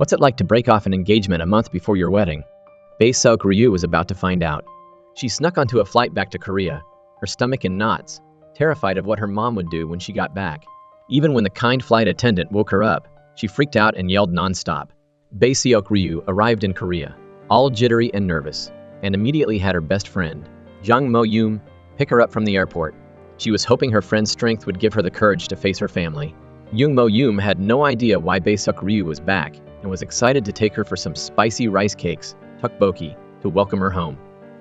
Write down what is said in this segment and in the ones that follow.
What's it like to break off an engagement a month before your wedding? Bae-seok Ryu was about to find out. She snuck onto a flight back to Korea, her stomach in knots, terrified of what her mom would do when she got back. Even when the kind flight attendant woke her up, she freaked out and yelled nonstop. Bae-seok Ryu arrived in Korea, all jittery and nervous, and immediately had her best friend, Jung Mo-yoon, pick her up from the airport. She was hoping her friend's strength would give her the courage to face her family. Jung Mo-yoon had no idea why Bae-seok Ryu was back and was excited to take her for some spicy rice cakes, tteokbokki, to welcome her home.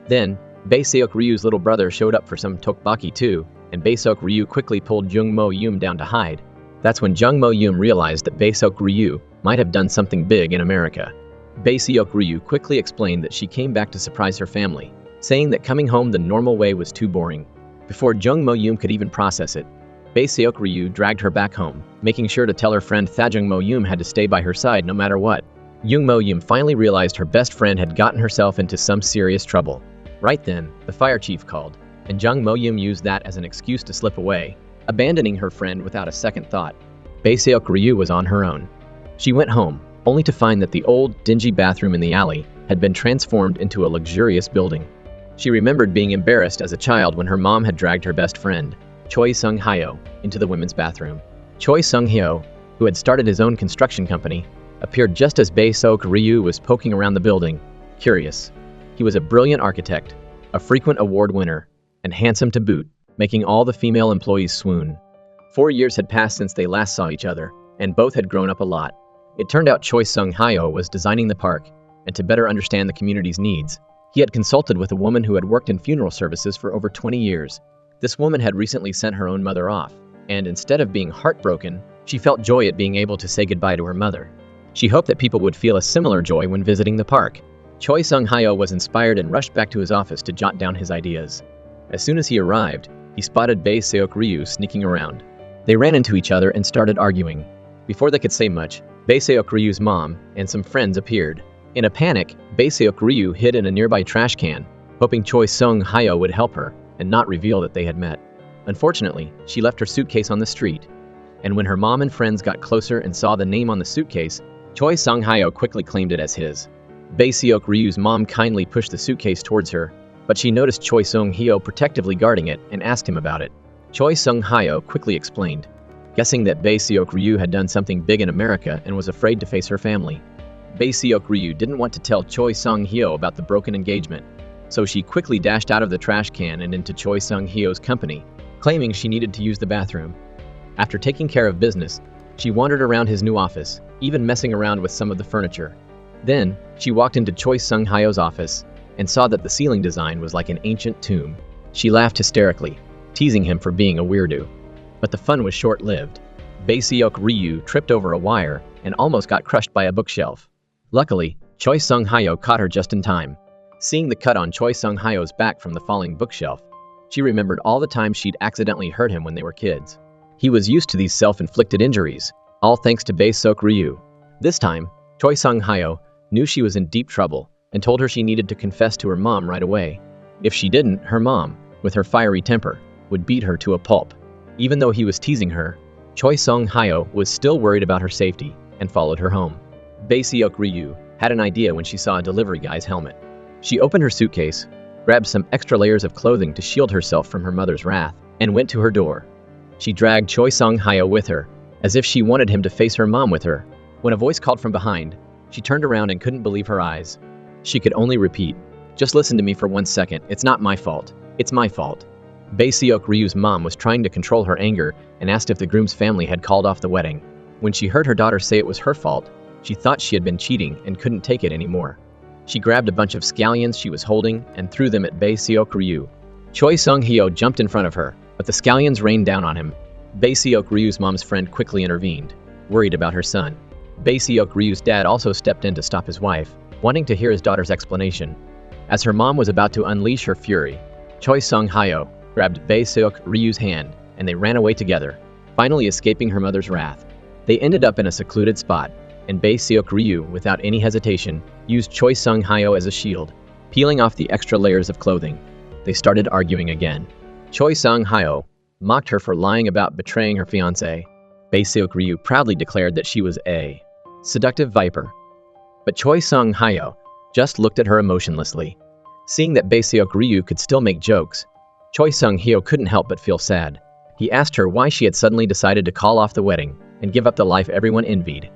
Then, Bae-seok Ryu's little brother showed up for some tteokbokki too, and Bae-seok Ryu quickly pulled Jung Mo-yoon down to hide. That's when Jung Mo-yoon realized that Bae-seok Ryu might have done something big in America. Bae-seok Ryu quickly explained that she came back to surprise her family, saying that coming home the normal way was too boring. Before Jung Mo-yoon could even process it, Bae-seok Ryu dragged her back home, making sure to tell her friend Jung Mo-yoon had to stay by her side no matter what. Jung Mo-yoon finally realized her best friend had gotten herself into some serious trouble. Right then, the fire chief called, and Jung Mo-yoon used that as an excuse to slip away, abandoning her friend without a second thought. Bae-seok Ryu was on her own. She went home, only to find that the old, dingy bathroom in the alley had been transformed into a luxurious building. She remembered being embarrassed as a child when her mom had dragged her best friend, Choi Sung-hyo, into the women's bathroom. Choi Sung-hyo, who had started his own construction company, appeared just as Bae-seok Ryu was poking around the building, curious. He was a brilliant architect, a frequent award winner, and handsome to boot, making all the female employees swoon. 4 years had passed since they last saw each other, and both had grown up a lot. It turned out Choi Sung-hyo was designing the park, and to better understand the community's needs, he had consulted with a woman who had worked in funeral services for over 20 years. This woman had recently sent her own mother off, and instead of being heartbroken, she felt joy at being able to say goodbye to her mother. She hoped that people would feel a similar joy when visiting the park. Choi Sung-hyo was inspired and rushed back to his office to jot down his ideas. As soon as he arrived, he spotted Bae-seok Ryu sneaking around. They ran into each other and started arguing. Before they could say much, Bae-seok Ryu's mom and some friends appeared. In a panic, Bae-seok Ryu hid in a nearby trash can, hoping Choi Sung-hyo would help her and not reveal that they had met. Unfortunately, she left her suitcase on the street, and when her mom and friends got closer and saw the name on the suitcase, Choi Sung-hyo quickly claimed it as his. Bae-seok Ryu's mom kindly pushed the suitcase towards her, but she noticed Choi Sung-hyo protectively guarding it and asked him about it. Choi Sung-hyo quickly explained, guessing that Bae-seok Ryu had done something big in America and was afraid to face her family. Bae-seok Ryu didn't want to tell Choi Sung-hyo about the broken engagement, so she quickly dashed out of the trash can and into Choi Sung-hyo's company, claiming she needed to use the bathroom. After taking care of business, she wandered around his new office, even messing around with some of the furniture. Then, she walked into Choi Sung-hyo's office and saw that the ceiling design was like an ancient tomb. She laughed hysterically, teasing him for being a weirdo. But the fun was short-lived. Bae-seok Ryu tripped over a wire and almost got crushed by a bookshelf. Luckily, Choi Sung-hyo caught her just in time. Seeing the cut on Choi Sung-hyo's back from the falling bookshelf, she remembered all the times she'd accidentally hurt him when they were kids. He was used to these self-inflicted injuries, all thanks to Bae-seok Ryu. This time, Choi Sung-hyo knew she was in deep trouble and told her she needed to confess to her mom right away. If she didn't, her mom, with her fiery temper, would beat her to a pulp. Even though he was teasing her, Choi Sung-hyo was still worried about her safety and followed her home. Bae-seok Ryu had an idea when she saw a delivery guy's helmet. She opened her suitcase, grabbed some extra layers of clothing to shield herself from her mother's wrath, and went to her door. She dragged Choi Sung-hyo with her, as if she wanted him to face her mom with her. When a voice called from behind, she turned around and couldn't believe her eyes. She could only repeat, "Just listen to me for 1 second, it's not my fault. It's my fault." Bae-seok Ryu's mom was trying to control her anger and asked if the groom's family had called off the wedding. When she heard her daughter say it was her fault, she thought she had been cheating and couldn't take it anymore. She grabbed a bunch of scallions she was holding and threw them at Bae-seok Ryu. Choi Sung-hyo jumped in front of her, but the scallions rained down on him. Bae-seok Ryu's mom's friend quickly intervened, worried about her son. Bae-seok Ryu's dad also stepped in to stop his wife, wanting to hear his daughter's explanation. As her mom was about to unleash her fury, Choi Sung-hyo grabbed Bae-seok Ryu's hand, and they ran away together, finally escaping her mother's wrath. They ended up in a secluded spot, and Bae-seok Ryu, without any hesitation, used Choi Sung-hyo as a shield, peeling off the extra layers of clothing. They started arguing again. Choi Sung-hyo mocked her for lying about betraying her fiancé. Bae-seok Ryu proudly declared that she was a seductive viper, But Choi Sung-hyo just looked at her emotionlessly. Seeing that Bae-seok Ryu could still make jokes, Choi Sung-hyo couldn't help but feel sad. He asked her why she had suddenly decided to call off the wedding and give up the life everyone envied.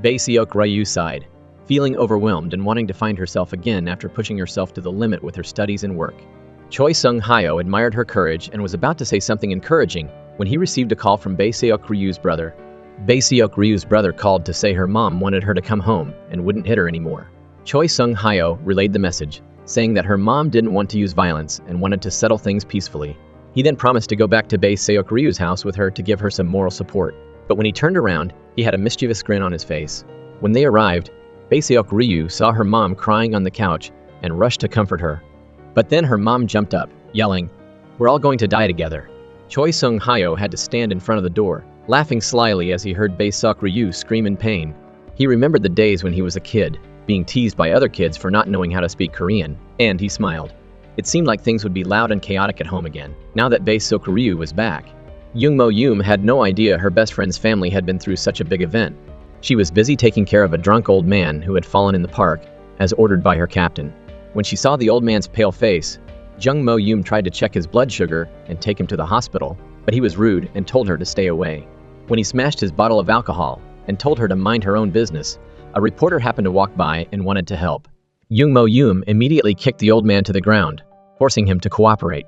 Bae-seok Ryu sighed, feeling overwhelmed and wanting to find herself again after pushing herself to the limit with her studies and work. Choi Sung-hyo admired her courage and was about to say something encouraging when he received a call from Bae-seok Ryu's brother. Bae-seok Ryu's brother called to say her mom wanted her to come home and wouldn't hit her anymore. Choi Sung-hyo relayed the message, saying that her mom didn't want to use violence and wanted to settle things peacefully. He then promised to go back to Bae-seok Ryu's house with her to give her some moral support. But when he turned around, he had a mischievous grin on his face. When they arrived, Bae-seok Ryu saw her mom crying on the couch and rushed to comfort her. But then her mom jumped up, yelling, "We're all going to die together." Choi Sung-hyo had to stand in front of the door, laughing slyly as he heard Bae-seok Ryu scream in pain. He remembered the days when he was a kid, being teased by other kids for not knowing how to speak Korean, and he smiled. It seemed like things would be loud and chaotic at home again, now that Bae-seok Ryu was back. Young-mo Yoon had no idea her best friend's family had been through such a big event. She was busy taking care of a drunk old man who had fallen in the park, as ordered by her captain. When she saw the old man's pale face, Young-mo Yoon tried to check his blood sugar and take him to the hospital, but he was rude and told her to stay away. When he smashed his bottle of alcohol and told her to mind her own business, a reporter happened to walk by and wanted to help. Young-mo Yoon immediately kicked the old man to the ground, forcing him to cooperate.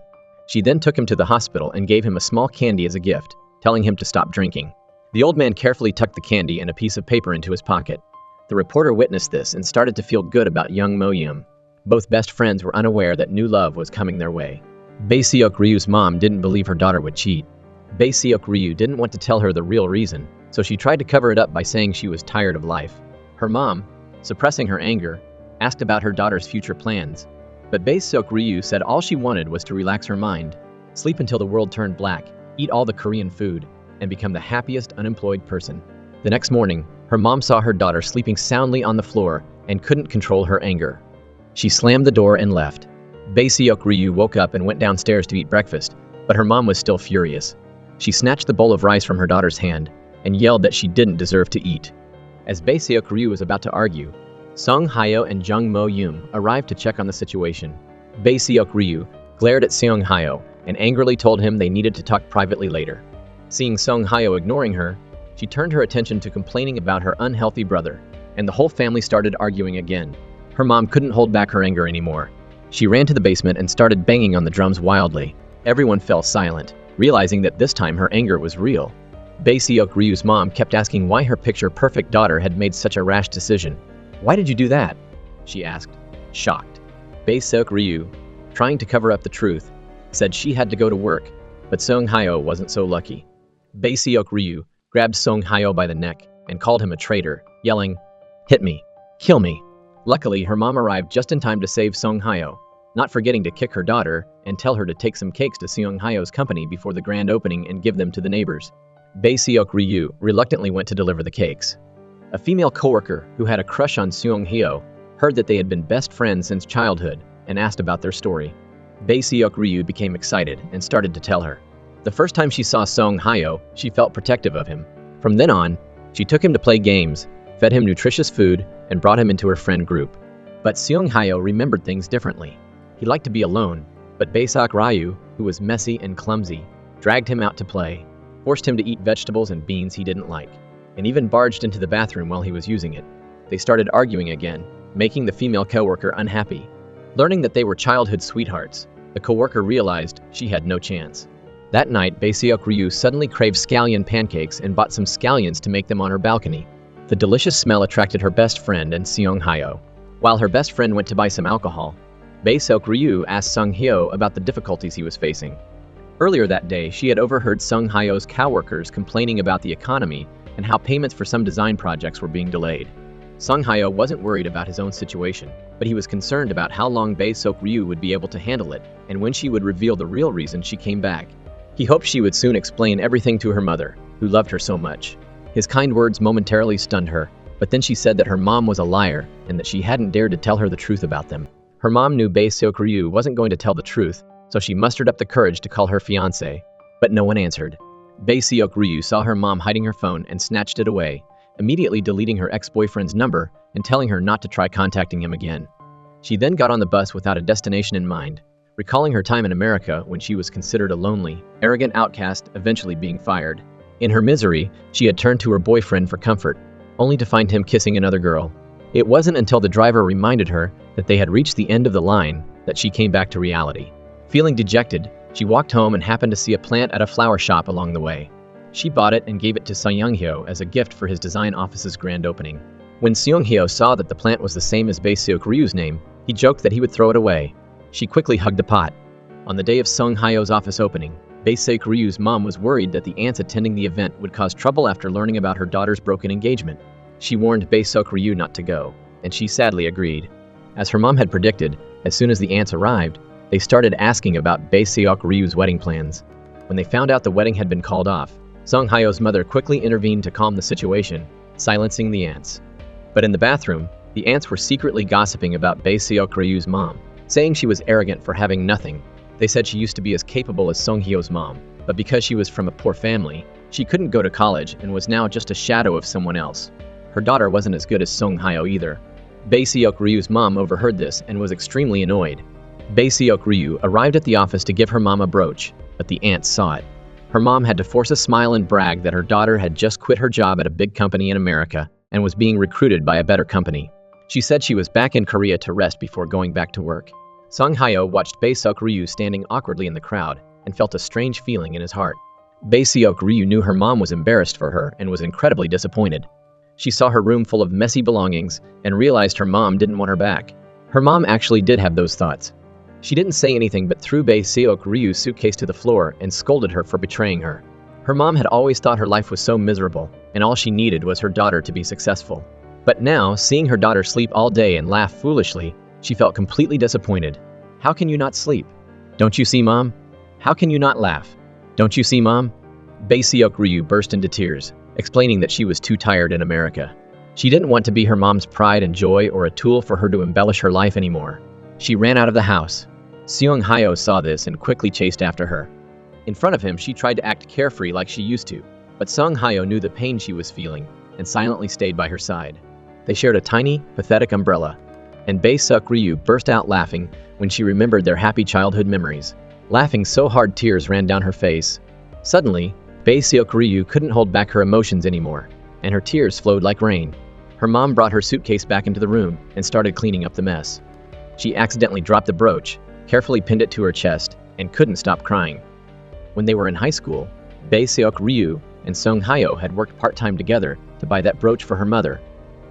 She then took him to the hospital and gave him a small candy as a gift, telling him to stop drinking. The old man carefully tucked the candy and a piece of paper into his pocket. The reporter witnessed this and started to feel good about Young-mo Yoon. Both best friends were unaware that new love was coming their way. Bae-seok Ryu's mom didn't believe her daughter would cheat. Bae-seok Ryu didn't want to tell her the real reason, so she tried to cover it up by saying she was tired of life. Her mom, suppressing her anger, asked about her daughter's future plans. But Bae-seok Ryu said all she wanted was to relax her mind, sleep until the world turned black, eat all the Korean food, and become the happiest unemployed person. The next morning, her mom saw her daughter sleeping soundly on the floor and couldn't control her anger. She slammed the door and left. Bae-seok Ryu woke up and went downstairs to eat breakfast, but her mom was still furious. She snatched the bowl of rice from her daughter's hand and yelled that she didn't deserve to eat. As Bae-seok Ryu was about to argue, Sung-hyo and Young-mo Yoon arrived to check on the situation. Bae-seok Ryu glared at Sung-hyo and angrily told him they needed to talk privately later. Seeing Sung-hyo ignoring her, she turned her attention to complaining about her unhealthy brother, and the whole family started arguing again. Her mom couldn't hold back her anger anymore. She ran to the basement and started banging on the drums wildly. Everyone fell silent, realizing that this time her anger was real. Bae-seok Ryu's mom kept asking why her picture-perfect daughter had made such a rash decision. "Why did you do that?" she asked, shocked. Bae-seok Ryu, trying to cover up the truth, said she had to go to work, but Sung-hyo wasn't so lucky. Bae-seok Ryu grabbed Sung-hyo by the neck and called him a traitor, yelling, "Hit me! Kill me!" Luckily, her mom arrived just in time to save Sung-hyo, not forgetting to kick her daughter and tell her to take some cakes to Sung-hyo's company before the grand opening and give them to the neighbors. Bae-seok Ryu reluctantly went to deliver the cakes. A female coworker who had a crush on Sung-hyo heard that they had been best friends since childhood and asked about their story. Bae-seok Ryu became excited and started to tell her. The first time she saw Sung-hyo, she felt protective of him. From then on, she took him to play games, fed him nutritious food, and brought him into her friend group. But Sung-hyo remembered things differently. He liked to be alone, but Bae-seok Ryu, who was messy and clumsy, dragged him out to play, forced him to eat vegetables and beans he didn't like, and even barged into the bathroom while he was using it. They started arguing again, making the female coworker unhappy. Learning that they were childhood sweethearts, the coworker realized she had no chance. That night, Bae-seok Ryu suddenly craved scallion pancakes and bought some scallions to make them on her balcony. The delicious smell attracted her best friend and Sung-hyo. While her best friend went to buy some alcohol, Bae-seok Ryu asked Sung-hyo about the difficulties he was facing. Earlier that day, she had overheard Sung-hyo's coworkers complaining about the economy and how payments for some design projects were being delayed. Sung-hyo wasn't worried about his own situation, but he was concerned about how long Bae-seok Ryu would be able to handle it and when she would reveal the real reason she came back. He hoped she would soon explain everything to her mother, who loved her so much. His kind words momentarily stunned her, but then she said that her mom was a liar and that she hadn't dared to tell her the truth about them. Her mom knew Bae-seok Ryu wasn't going to tell the truth, so she mustered up the courage to call her fiancé, but no one answered. Bae-seok Ryu saw her mom hiding her phone and snatched it away, immediately deleting her ex-boyfriend's number and telling her not to try contacting him again. She then got on the bus without a destination in mind, recalling her time in America when she was considered a lonely, arrogant outcast, eventually being fired. In her misery, she had turned to her boyfriend for comfort, only to find him kissing another girl. It wasn't until the driver reminded her that they had reached the end of the line that she came back to reality. Feeling dejected, she walked home and happened to see a plant at a flower shop along the way. She bought it and gave it to Seung-hyo as a gift for his design office's grand opening. When Seung-hyo saw that the plant was the same as Bae-seok-ryu's name, he joked that he would throw it away. She quickly hugged the pot. On the day of Seung-hyo's office opening, Bae-seok-ryu's mom was worried that the aunts attending the event would cause trouble after learning about her daughter's broken engagement. She warned Bae-seok-ryu not to go, and she sadly agreed. As her mom had predicted, as soon as the aunts arrived, they started asking about Bae-seok-ryu's wedding plans. When they found out the wedding had been called off, Seung-hyo's mother quickly intervened to calm the situation, silencing the aunts. But in the bathroom, the aunts were secretly gossiping about Bae-seok-ryu's mom, saying she was arrogant for having nothing. They said she used to be as capable as Seung-hyo's mom, but because she was from a poor family, she couldn't go to college and was now just a shadow of someone else. Her daughter wasn't as good as Seung-hyo either. Bae-seok-ryu's mom overheard this and was extremely annoyed. Bae-seok-ryu arrived at the office to give her mom a brooch, but the aunts saw it. Her mom had to force a smile and brag that her daughter had just quit her job at a big company in America and was being recruited by a better company. She said she was back in Korea to rest before going back to work. Seung-hyo watched Bae-seok-ryu standing awkwardly in the crowd and felt a strange feeling in his heart. Bae-seok-ryu knew her mom was embarrassed for her and was incredibly disappointed. She saw her room full of messy belongings and realized her mom didn't want her back. Her mom actually did have those thoughts. She didn't say anything but threw Bae-seok-ryu's suitcase to the floor and scolded her for betraying her. Her mom had always thought her life was so miserable, and all she needed was her daughter to be successful. But now, seeing her daughter sleep all day and laugh foolishly, she felt completely disappointed. How can you not sleep? Don't you see, Mom? How can you not laugh? Don't you see, Mom? Bae-seok-ryu burst into tears, explaining that she was too tired in America. She didn't want to be her mom's pride and joy or a tool for her to embellish her life anymore. She ran out of the house. Seung-hyo saw this and quickly chased after her. In front of him, she tried to act carefree like she used to, but Seung-hyo knew the pain she was feeling and silently stayed by her side. They shared a tiny, pathetic umbrella, and Bae-seok-ryu burst out laughing when she remembered their happy childhood memories. Laughing so hard tears ran down her face. Suddenly, Bae-seok-ryu couldn't hold back her emotions anymore, and her tears flowed like rain. Her mom brought her suitcase back into the room and started cleaning up the mess. She accidentally dropped the brooch, carefully pinned it to her chest, and couldn't stop crying. When they were in high school, Bae-seok-ryu and Seung-hyo had worked part-time together to buy that brooch for her mother.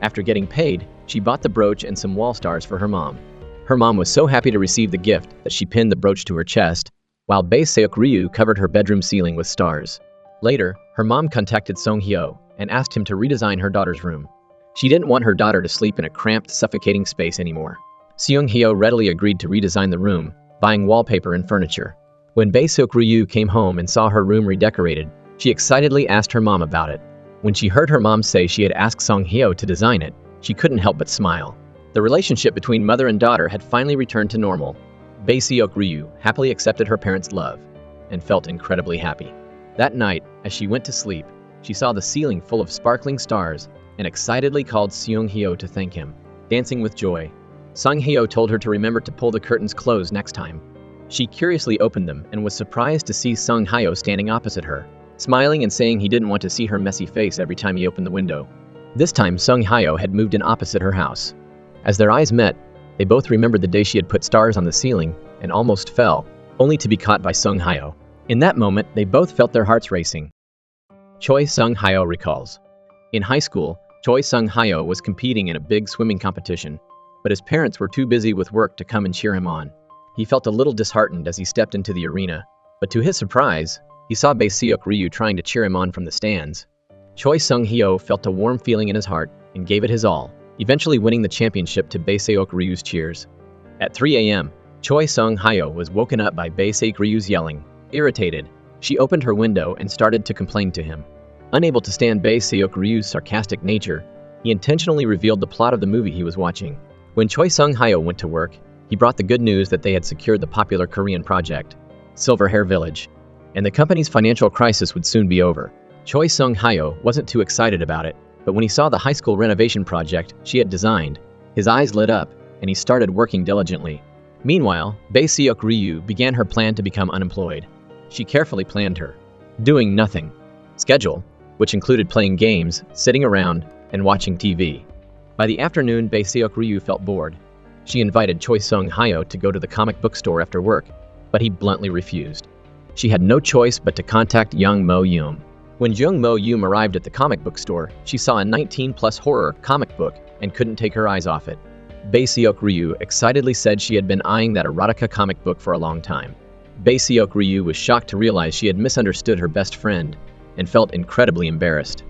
After getting paid, she bought the brooch and some wall stars for her mom. Her mom was so happy to receive the gift that she pinned the brooch to her chest, while Bae-seok-ryu covered her bedroom ceiling with stars. Later, her mom contacted Seung-hyo and asked him to redesign her daughter's room. She didn't want her daughter to sleep in a cramped, suffocating space anymore. Seung-hyo readily agreed to redesign the room, buying wallpaper and furniture. When Bae-seok-ryu came home and saw her room redecorated, she excitedly asked her mom about it. When she heard her mom say she had asked Seung-hyo to design it, she couldn't help but smile. The relationship between mother and daughter had finally returned to normal. Bae-seok-ryu happily accepted her parents' love and felt incredibly happy. That night, as she went to sleep, she saw the ceiling full of sparkling stars and excitedly called Seung-hyo to thank him. Dancing with joy, Seung-hyo told her to remember to pull the curtains closed next time. She curiously opened them and was surprised to see Seung-hyo standing opposite her, smiling and saying he didn't want to see her messy face every time he opened the window. This time, Seung-hyo had moved in opposite her house. As their eyes met, they both remembered the day she had put stars on the ceiling and almost fell, only to be caught by Seung-hyo. In that moment, they both felt their hearts racing. Choi Seung-hyo recalls. In high school, Choi Seung-hyo was competing in a big swimming competition, but his parents were too busy with work to come and cheer him on. He felt a little disheartened as he stepped into the arena, but to his surprise, he saw Bae-seok-ryu trying to cheer him on from the stands. Choi Seung-hyo felt a warm feeling in his heart and gave it his all, eventually winning the championship to Bae-seok-ryu's cheers. At 3 a.m., Choi Seung-hyo was woken up by Bae-seok-ryu's yelling. Irritated, she opened her window and started to complain to him. Unable to stand Bae-seok-ryu's sarcastic nature, he intentionally revealed the plot of the movie he was watching. When Choi Seung-hyo went to work, he brought the good news that they had secured the popular Korean project, Silver Hair Village, and the company's financial crisis would soon be over. Choi Seung-hyo wasn't too excited about it. But when he saw the high school renovation project she had designed, his eyes lit up, and he started working diligently. Meanwhile, Bae-seok Ryu began her plan to become unemployed. She carefully planned her doing nothing schedule, which included playing games, sitting around, and watching TV. By the afternoon, Bae-seok Ryu felt bored. She invited Choi Sung-hyo to go to the comic book store after work, but he bluntly refused. She had no choice but to contact Jung Mo-youm. When Jung Mo-youm arrived at the comic book store, she saw a 19+ horror comic book and couldn't take her eyes off it. Bae-seok Ryu excitedly said she had been eyeing that erotica comic book for a long time. Bae-seok Ryu was shocked to realize she had misunderstood her best friend and felt incredibly embarrassed.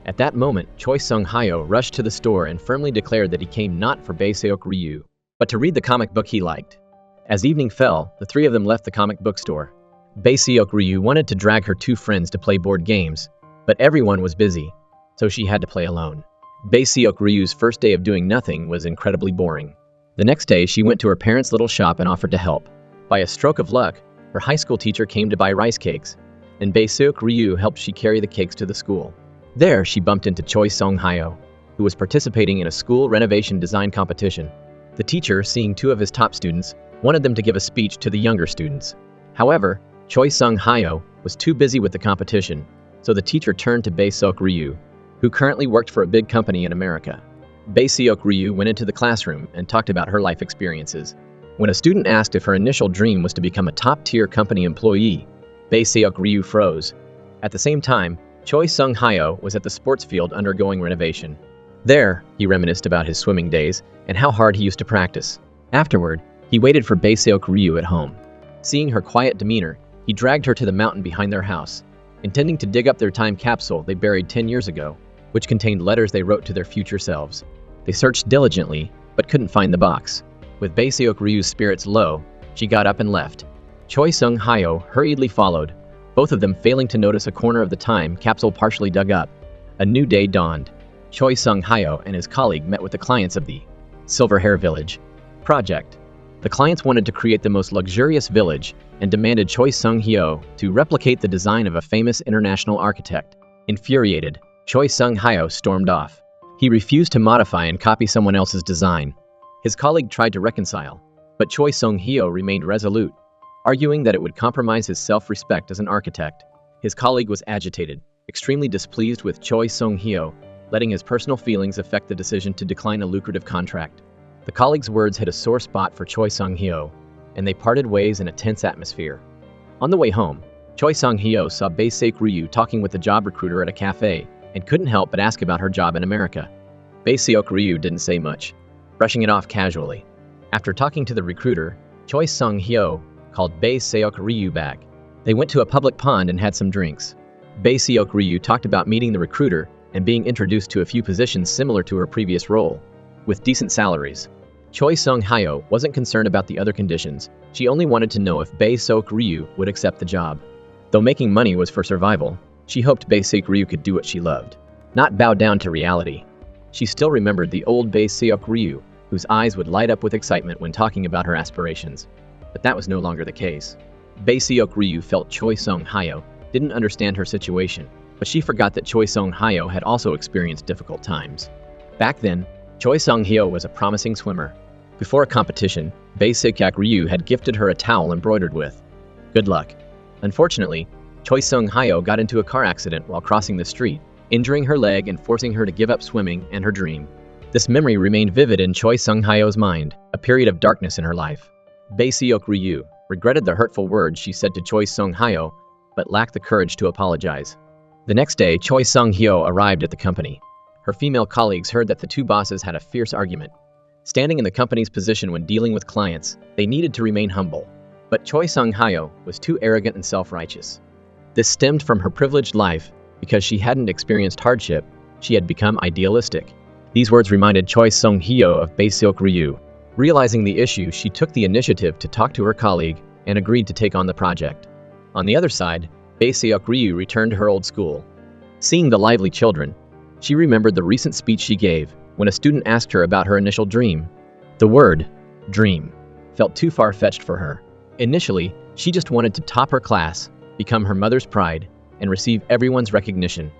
At that moment, Choi Sung-hyo rushed to the store and firmly declared that he came not for Bae-seok Ryu, but to read the comic book he liked. As evening fell, the three of them left the comic book store. Bae-seok Ryu wanted to drag her two friends to play board games, but everyone was busy, so she had to play alone. Bae-seok Ryu's first day of doing nothing was incredibly boring. The next day, she went to her parents' little shop and offered to help. By a stroke of luck, her high school teacher came to buy rice cakes, and Bae-seok Ryu helped she carry the cakes to the school. There, she bumped into Choi Sung-hyo, who was participating in a school renovation design competition. The teacher, seeing two of his top students, wanted them to give a speech to the younger students. However, Choi Sung-hyo was too busy with the competition, so the teacher turned to Bae-seok Ryu, who currently worked for a big company in America. Bae-seok Ryu went into the classroom and talked about her life experiences. When a student asked if her initial dream was to become a top-tier company employee, Bae-seok Ryu froze. At the same time, Choi Sung-hyo was at the sports field undergoing renovation. There, he reminisced about his swimming days and how hard he used to practice. Afterward, he waited for Bae-seok Ryu at home. Seeing her quiet demeanor, he dragged her to the mountain behind their house, intending to dig up their time capsule they buried 10 years ago, which contained letters they wrote to their future selves. They searched diligently, but couldn't find the box. With Bae-seok Ryu's spirits low, she got up and left. Choi Sung-hyo hurriedly followed, both of them failing to notice a corner of the time capsule partially dug up. A new day dawned. Choi Sung-hyo and his colleague met with the clients of the Silver Hair Village project. The clients wanted to create the most luxurious village and demanded Choi Sung-hyo to replicate the design of a famous international architect. Infuriated, Choi Sung-hyo stormed off. He refused to modify and copy someone else's design. His colleague tried to reconcile, but Choi Sung-hyo remained resolute, arguing that it would compromise his self-respect as an architect. His colleague was agitated, extremely displeased with Choi Sung-hyo, letting his personal feelings affect the decision to decline a lucrative contract. The colleague's words hit a sore spot for Choi Sung-hyo, and they parted ways in a tense atmosphere. On the way home, Choi Sung-hyo saw Bae-seok Ryu talking with a job recruiter at a cafe and couldn't help but ask about her job in America. Bae-seok Ryu didn't say much, brushing it off casually. After talking to the recruiter, Choi Sung-hyo called Bae-seok Ryu back. They went to a public pond and had some drinks. Bae-seok Ryu talked about meeting the recruiter and being introduced to a few positions similar to her previous role, with decent salaries. Choi Sung-hyo wasn't concerned about the other conditions. She only wanted to know if Bae-seok Ryu would accept the job. Though making money was for survival, she hoped Bae-seok Ryu could do what she loved, not bow down to reality. She still remembered the old Bae-seok Ryu, whose eyes would light up with excitement when talking about her aspirations. But that was no longer the case. Bae-seok Ryu felt Choi Sung-hyo didn't understand her situation, but she forgot that Choi Sung-hyo had also experienced difficult times. Back then, Choi Sung-hyo was a promising swimmer. Before a competition, Bae-seok Ryu had gifted her a towel embroidered with "Good luck." Unfortunately, Choi Sung-hyo got into a car accident while crossing the street, injuring her leg and forcing her to give up swimming and her dream. This memory remained vivid in Choi Sung-hyo's mind, a period of darkness in her life. Bae-seok Ryu regretted the hurtful words she said to Choi Sung-hyo, but lacked the courage to apologize. The next day, Choi Sung-hyo arrived at the company. Her female colleagues heard that the two bosses had a fierce argument. Standing in the company's position when dealing with clients, they needed to remain humble. But Choi Sung-hyo was too arrogant and self-righteous. This stemmed from her privileged life. Because she hadn't experienced hardship, she had become idealistic. These words reminded Choi Sung-hyo of Bae-seok Ryu. Realizing the issue, she took the initiative to talk to her colleague and agreed to take on the project. On the other side, Bae-seok Ryu returned to her old school. Seeing the lively children, she remembered the recent speech she gave when a student asked her about her initial dream. The word, dream, felt too far-fetched for her. Initially, she just wanted to top her class, become her mother's pride, and receive everyone's recognition.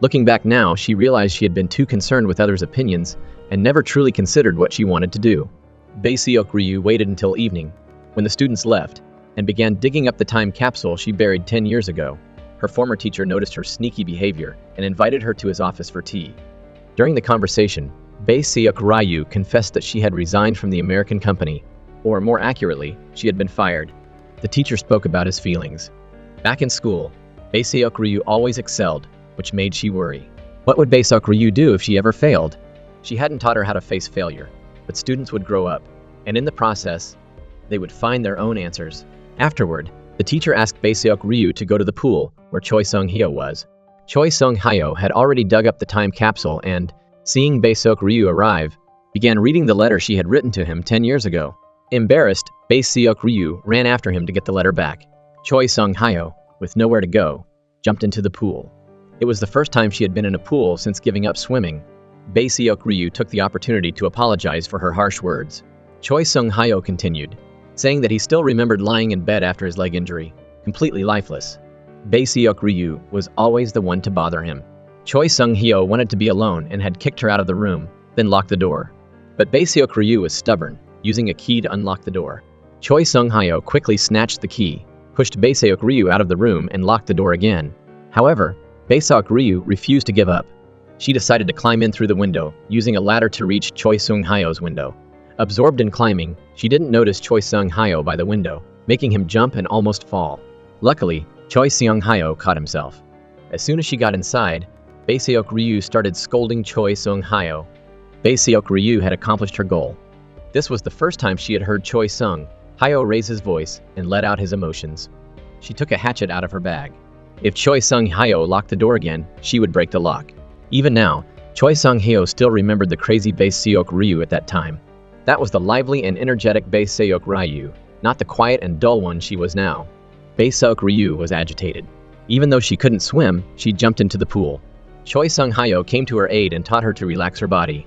Looking back now, she realized she had been too concerned with others' opinions and never truly considered what she wanted to do. Bae-seok Ryu waited until evening, when the students left, and began digging up the time capsule she buried 10 years ago. Her former teacher noticed her sneaky behavior and invited her to his office for tea. During the conversation, Bae-seok Ryu confessed that she had resigned from the American company, or more accurately, she had been fired. The teacher spoke about his feelings. Back in school, Bae-seok Ryu always excelled, which made she worry. What would Bae-seok Ryu do if she ever failed? She hadn't taught her how to face failure, but students would grow up, and in the process, they would find their own answers. Afterward, the teacher asked Bae-seok Ryu to go to the pool where Choi Sung-hyo was. Choi Sung-hyo had already dug up the time capsule and, seeing Bae-seok Ryu arrive, began reading the letter she had written to him 10 years ago. Embarrassed, Bae-seok Ryu ran after him to get the letter back. Choi Sung-hyo, with nowhere to go, jumped into the pool. It was the first time she had been in a pool since giving up swimming. Bae-seok Ryu took the opportunity to apologize for her harsh words. Choi Sung-hyo continued, saying that he still remembered lying in bed after his leg injury, completely lifeless. Bae-seok Ryu was always the one to bother him. Choi Sung-hyo wanted to be alone and had kicked her out of the room, then locked the door. But Bae-seok Ryu was stubborn, using a key to unlock the door. Choi Sung-hyo quickly snatched the key, pushed Bae-seok Ryu out of the room and locked the door again. However, Bae-seok Ryu refused to give up. She decided to climb in through the window, using a ladder to reach Choi Sung-hyo's window. Absorbed in climbing, she didn't notice Choi Sung-hyo by the window, making him jump and almost fall. Luckily, Choi Sung-hyo caught himself. As soon as she got inside, Bae-seok Ryu started scolding Choi Sung-hyo. Bae-seok Ryu had accomplished her goal. This was the first time she had heard Choi Sung-hyo raise his voice and let out his emotions. She took a hatchet out of her bag. If Choi Sung-hyo locked the door again, she would break the lock. Even now, Choi Sung-hyo still remembered the crazy Bae-seok Ryu at that time. That was the lively and energetic Bae-seok Ryu, not the quiet and dull one she was now. Bae-seok Ryu was agitated. Even though she couldn't swim, she jumped into the pool. Choi Sung-hyo came to her aid and taught her to relax her body.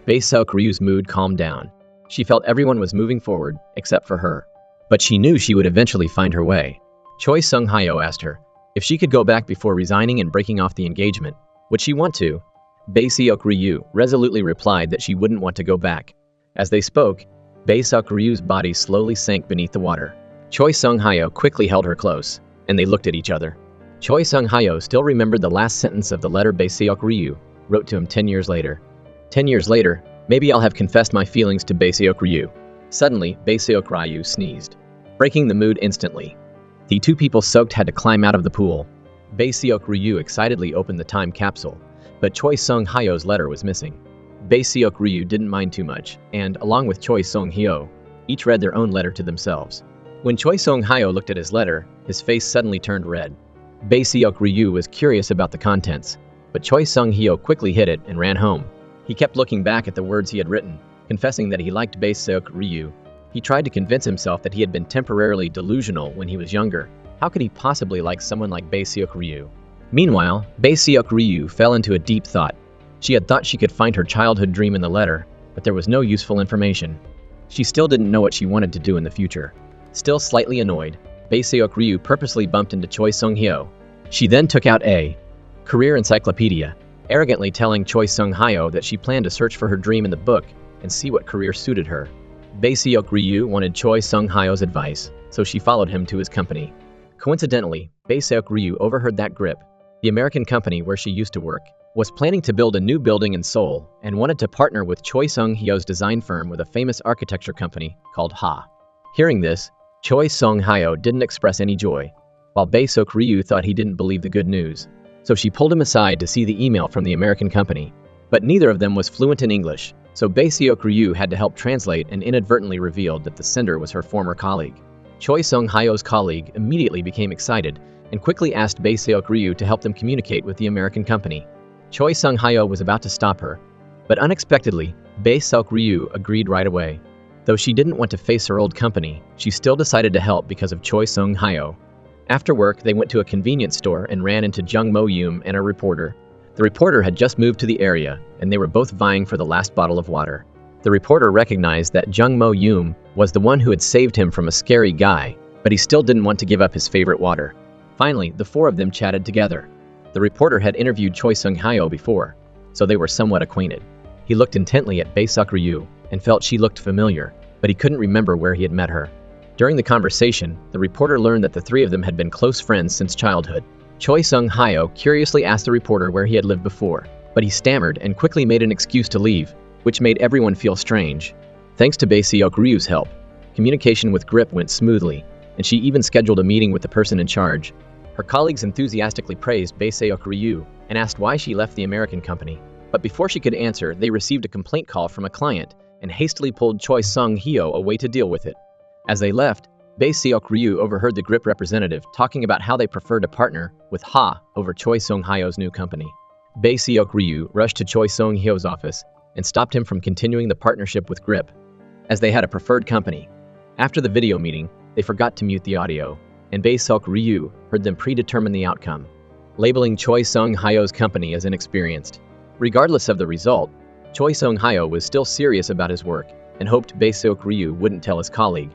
Bae-seok Ryu's mood calmed down. She felt everyone was moving forward, except for her. But she knew she would eventually find her way. Choi Sung-hyo asked her if she could go back before resigning and breaking off the engagement. Would she want to? Bae-seok Ryu resolutely replied that she wouldn't want to go back. As they spoke, Bae-seok Ryu's body slowly sank beneath the water. Choi Sung-hyo quickly held her close, and they looked at each other. Choi Sung-hyo still remembered the last sentence of the letter Bae-seok Ryu wrote to him 10 years later. 10 years later, maybe I'll have confessed my feelings to Bae-seok Ryu. Suddenly, Bae-seok Ryu sneezed, breaking the mood instantly. The two people soaked had to climb out of the pool. Bae-seok Ryu excitedly opened the time capsule, but Choi Sung-hyo's letter was missing. Bae-seok Ryu didn't mind too much, and, along with Choi Sung-hyo, each read their own letter to themselves. When Choi Sung-hyo looked at his letter, his face suddenly turned red. Bae-seok Ryu was curious about the contents, but Choi Sung-hyo quickly hid it and ran home. He kept looking back at the words he had written, confessing that he liked Bae-seok Ryu. He tried to convince himself that he had been temporarily delusional when he was younger. How could he possibly like someone like Bae-seok Ryu? Meanwhile, Bae-seok Ryu fell into a deep thought. She had thought she could find her childhood dream in the letter, but there was no useful information. She still didn't know what she wanted to do in the future. Still slightly annoyed, Bae-seok Ryu purposely bumped into Choi Sung-hyo. She then took out a career encyclopedia, arrogantly telling Choi Sung-hyo that she planned to search for her dream in the book and see what career suited her. Bae-seok Ryu wanted Choi Sung-hyo's advice, so she followed him to his company. Coincidentally, Bae-seok Ryu overheard that Grip, the American company where she used to work, was planning to build a new building in Seoul and wanted to partner with Choi Sung-hyo's design firm with a famous architecture company called Ha. Hearing this, Choi Sung-hyo didn't express any joy, while Bae-seok Ryu thought he didn't believe the good news. So she pulled him aside to see the email from the American company. But neither of them was fluent in English, so Bae-seok Ryu had to help translate and inadvertently revealed that the sender was her former colleague. Choi Sung-hyo's colleague immediately became excited and quickly asked Bae-seok Ryu to help them communicate with the American company. Choi Sung-hyo was about to stop her, but unexpectedly, Bae-seok Ryu agreed right away. Though she didn't want to face her old company, she still decided to help because of Choi Sung-hyo. After work, they went to a convenience store and ran into Jung Mo-yoon and a reporter. The reporter had just moved to the area, and they were both vying for the last bottle of water. The reporter recognized that Jung Mo-yoon was the one who had saved him from a scary guy, but he still didn't want to give up his favorite water. Finally, the four of them chatted together. The reporter had interviewed Choi Sung-hyo before, so they were somewhat acquainted. He looked intently at Bae-seok Ryu and felt she looked familiar, but he couldn't remember where he had met her. During the conversation, the reporter learned that the three of them had been close friends since childhood. Choi Sung-hyo curiously asked the reporter where he had lived before, but he stammered and quickly made an excuse to leave, which made everyone feel strange. Thanks to Bae-seok Ryu's help, communication with Grip went smoothly, and she even scheduled a meeting with the person in charge. Her colleagues enthusiastically praised Bae-seok Ryu and asked why she left the American company. But before she could answer, they received a complaint call from a client and hastily pulled Choi Sung-hyo away to deal with it. As they left, Bae-seok Ryu overheard the Grip representative talking about how they prefer to partner with Ha over Choi Sung-hyo's new company. Bae-seok Ryu rushed to Choi Sung-hyo's office and stopped him from continuing the partnership with Grip, as they had a preferred company. After the video meeting, they forgot to mute the audio, and Bae-seok Ryu heard them predetermine the outcome, labeling Choi Sung-hyo's company as inexperienced. Regardless of the result, Choi Sung-hyo was still serious about his work and hoped Bae-seok Ryu wouldn't tell his colleague.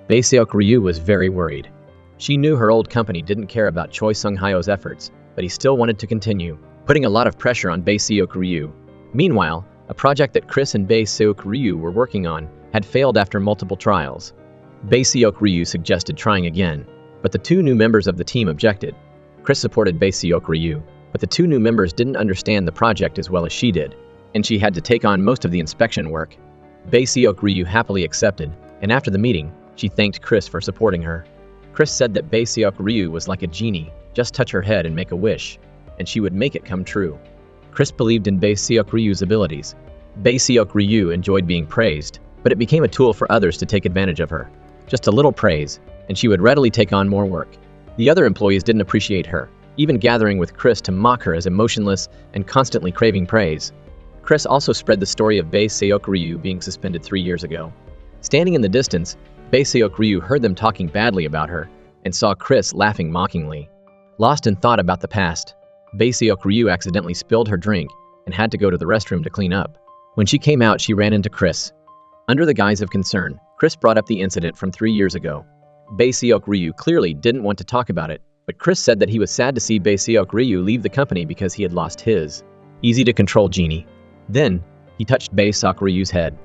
Bae-seok Ryu was very worried. She knew her old company didn't care about Choi Sung-hyo's efforts, but he still wanted to continue, putting a lot of pressure on Bae-seok Ryu. Meanwhile, a project that Chris and Bae-seok Ryu were working on had failed after multiple trials. Bae-seok Ryu suggested trying again, but the two new members of the team objected. Chris supported Bae-seok Ryu, but the two new members didn't understand the project as well as she did, and she had to take on most of the inspection work. Bae-seok Ryu happily accepted, and after the meeting, she thanked Chris for supporting her. Chris said that Bae-seok Ryu was like a genie, just touch her head and make a wish, and she would make it come true. Chris believed in Bae-seok Ryu's abilities. Bae-seok Ryu enjoyed being praised, but it became a tool for others to take advantage of her. Just a little praise, and she would readily take on more work. The other employees didn't appreciate her, even gathering with Chris to mock her as emotionless and constantly craving praise. Chris also spread the story of Bae-seok Ryu being suspended 3 years ago. Standing in the distance, Bae-seok Ryu heard them talking badly about her and saw Chris laughing mockingly. Lost in thought about the past, Bae-seok Ryu accidentally spilled her drink and had to go to the restroom to clean up. When she came out, she ran into Chris. Under the guise of concern, Chris brought up the incident from 3 years ago. Bae-seok Ryu clearly didn't want to talk about it, but Chris said that he was sad to see Bae-seok Ryu leave the company because he had lost his easy-to-control genie. Then, he touched Bae-seok Ryu's head.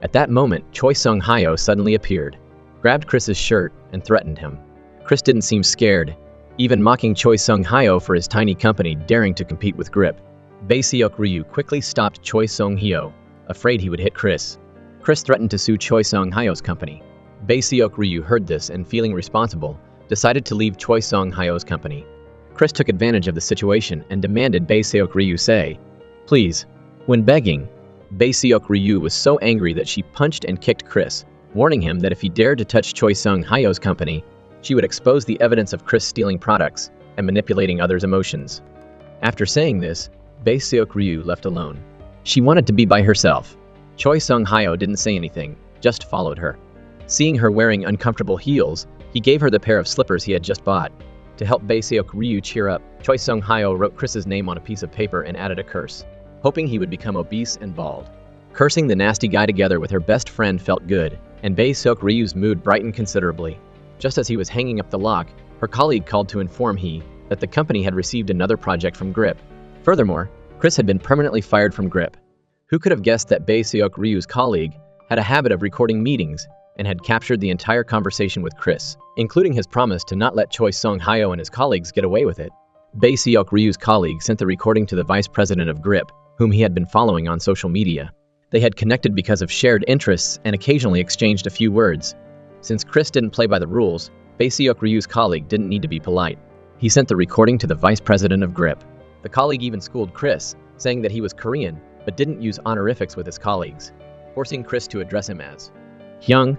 At that moment, Choi Sung-hyo suddenly appeared, grabbed Chris's shirt, and threatened him. Chris didn't seem scared, even mocking Choi Sung-hyo for his tiny company daring to compete with Grip. Bae-seok Ryu quickly stopped Choi Sung-hyo, afraid he would hit Chris. Chris threatened to sue Choi Sung-hyo's company. Bae-seok Ryu heard this and, feeling responsible, decided to leave Choi Sung-hyo's company. Chris took advantage of the situation and demanded Bae-seok Ryu say, "Please." When begging, Bae-seok Ryu was so angry that she punched and kicked Chris, warning him that if he dared to touch Choi Sung-hyo's company, she would expose the evidence of Chris stealing products and manipulating others' emotions. After saying this, Bae-seok Ryu left alone. She wanted to be by herself. Choi Sung-hyo didn't say anything, just followed her. Seeing her wearing uncomfortable heels, he gave her the pair of slippers he had just bought. To help Bae-seok Ryu cheer up, Choi Sung-hyo wrote Chris's name on a piece of paper and added a curse, hoping he would become obese and bald. Cursing the nasty guy together with her best friend felt good, and Bae-seok Ryu's mood brightened considerably. Just as he was hanging up the lock, her colleague called to inform he that the company had received another project from Grip. Furthermore, Chris had been permanently fired from Grip. Who could have guessed that Bae-seok Ryu's colleague had a habit of recording meetings and had captured the entire conversation with Chris, including his promise to not let Choi Sung-hyo and his colleagues get away with it. Bae-seok Ryu's colleague sent the recording to the vice president of Grip, whom he had been following on social media. They had connected because of shared interests and occasionally exchanged a few words. Since Chris didn't play by the rules, Bae-seok Ryu's colleague didn't need to be polite. He sent the recording to the vice president of Grip. The colleague even schooled Chris, saying that he was Korean, but didn't use honorifics with his colleagues, forcing Chris to address him as Hyung,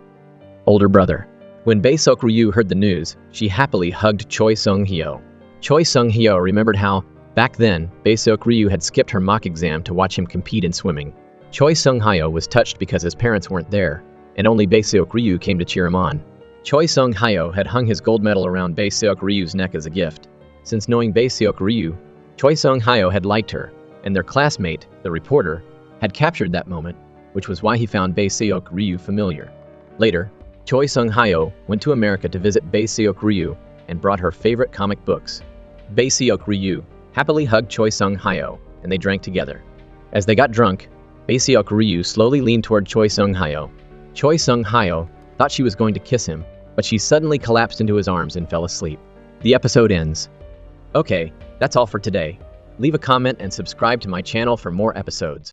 older brother. When Bae-seok Ryu heard the news, she happily hugged Choi Sung-hyo. Choi Sung-hyo remembered how, back then, Bae-seok Ryu had skipped her mock exam to watch him compete in swimming. Choi Sung-hyo was touched because his parents weren't there, and only Bae-seok Ryu came to cheer him on. Choi Sung-hyo had hung his gold medal around Bae-seok Ryu's neck as a gift. Since knowing Bae-seok Ryu, Choi Sung-hyo had liked her, and their classmate, the reporter, had captured that moment, which was why he found Bae-seok Ryu familiar. Later, Choi Sung-hyo went to America to visit Bae-seok Ryu and brought her favorite comic books. Bae-seok Ryu happily hugged Choi Sung-hyo, and they drank together. As they got drunk, Bae-seok Ryu slowly leaned toward Choi Sung-hyo. Choi Sung-hyo thought she was going to kiss him, but she suddenly collapsed into his arms and fell asleep. The episode ends. Okay, that's all for today. Leave a comment and subscribe to my channel for more episodes.